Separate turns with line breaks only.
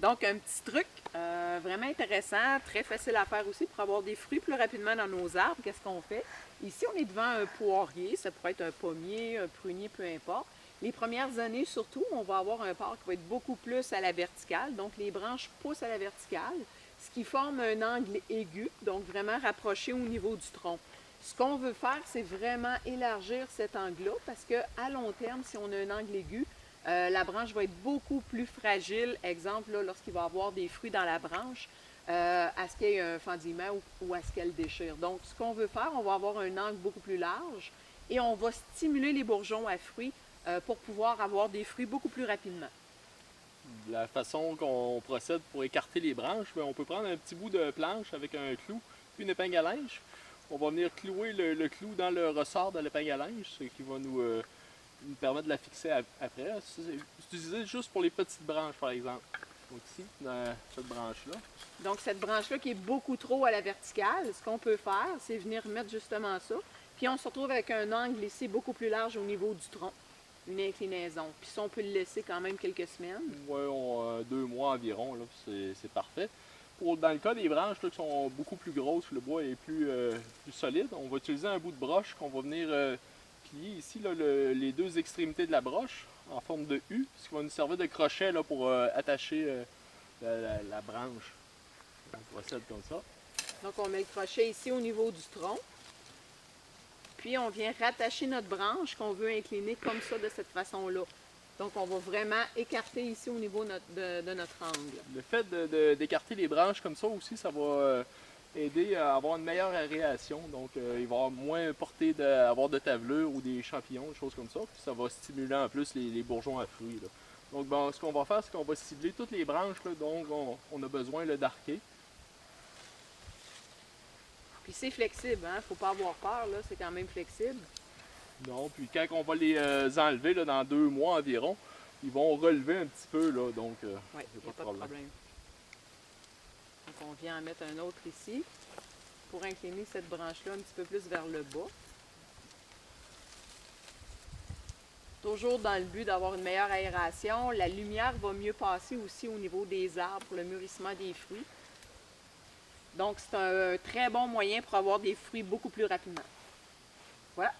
Donc, un petit truc vraiment intéressant, très facile à faire aussi pour avoir des fruits plus rapidement dans nos arbres. Qu'est-ce qu'on fait? Ici, on est devant un poirier, ça pourrait être un pommier, un prunier, peu importe. Les premières années, surtout, on va avoir un porc qui va être beaucoup plus à la verticale. Donc, les branches poussent à la verticale, ce qui forme un angle aigu, donc vraiment rapproché au niveau du tronc. Ce qu'on veut faire, c'est vraiment élargir cet angle-là parce qu'à long terme, si on a un angle aigu, la branche va être beaucoup plus fragile. Exemple, lorsqu'il va y avoir des fruits dans la branche, à ce qu'il y ait un fendillement ou à ce qu'elle déchire. Donc, ce qu'on veut faire, on va avoir un angle beaucoup plus large et on va stimuler les bourgeons à fruits pour pouvoir avoir des fruits beaucoup plus rapidement.
La façon qu'on procède pour écarter les branches, ben, on peut prendre un petit bout de planche avec un clou, puis une épingle à linge. On va venir clouer le clou dans le ressort de l'épingle à linge, ce qui va nous permettre de la fixer après. C'est utilisé juste pour les petites branches, par exemple. Donc ici, dans cette branche-là.
Donc, cette branche-là qui est beaucoup trop à la verticale, ce qu'on peut faire, c'est venir mettre justement ça. Puis on se retrouve avec un angle ici beaucoup plus large au niveau du tronc, une inclinaison. Puis ça, on peut le laisser quand même quelques semaines.
Ouais, 2 mois environ, là, c'est parfait. Dans le cas des branches là, qui sont beaucoup plus grosses, le bois est plus solide, on va utiliser un bout de broche qu'on va venir plier ici là, les deux extrémités de la broche en forme de U, ce qui va nous servir de crochet là, pour attacher la branche. On procède comme ça.
Donc, on met le crochet ici au niveau du tronc. Puis, on vient rattacher notre branche qu'on veut incliner comme ça, de cette façon-là. Donc, on va vraiment écarter ici au niveau de notre angle.
Le fait d'écarter les branches comme ça aussi, ça va aider à avoir une meilleure aération. Donc, il va y avoir moins portée d'avoir de tavelure ou des champignons, des choses comme ça. Puis ça va stimuler en plus les bourgeons à fruits. Là. Donc, bon, ce qu'on va faire, c'est qu'on va cibler toutes les branches là, dont on a besoin d'arquer.
Puis, c'est flexible, hein? Faut pas avoir peur, là. C'est quand même flexible.
Non, puis quand on va les enlever là, dans 2 mois environ, ils vont relever un petit peu. Là, donc,
Oui, il n'y a pas de problème. Donc, on vient en mettre un autre ici pour incliner cette branche-là un petit peu plus vers le bas. Toujours dans le but d'avoir une meilleure aération. La lumière va mieux passer aussi au niveau des arbres pour le mûrissement des fruits. Donc, c'est un très bon moyen pour avoir des fruits beaucoup plus rapidement. Voilà.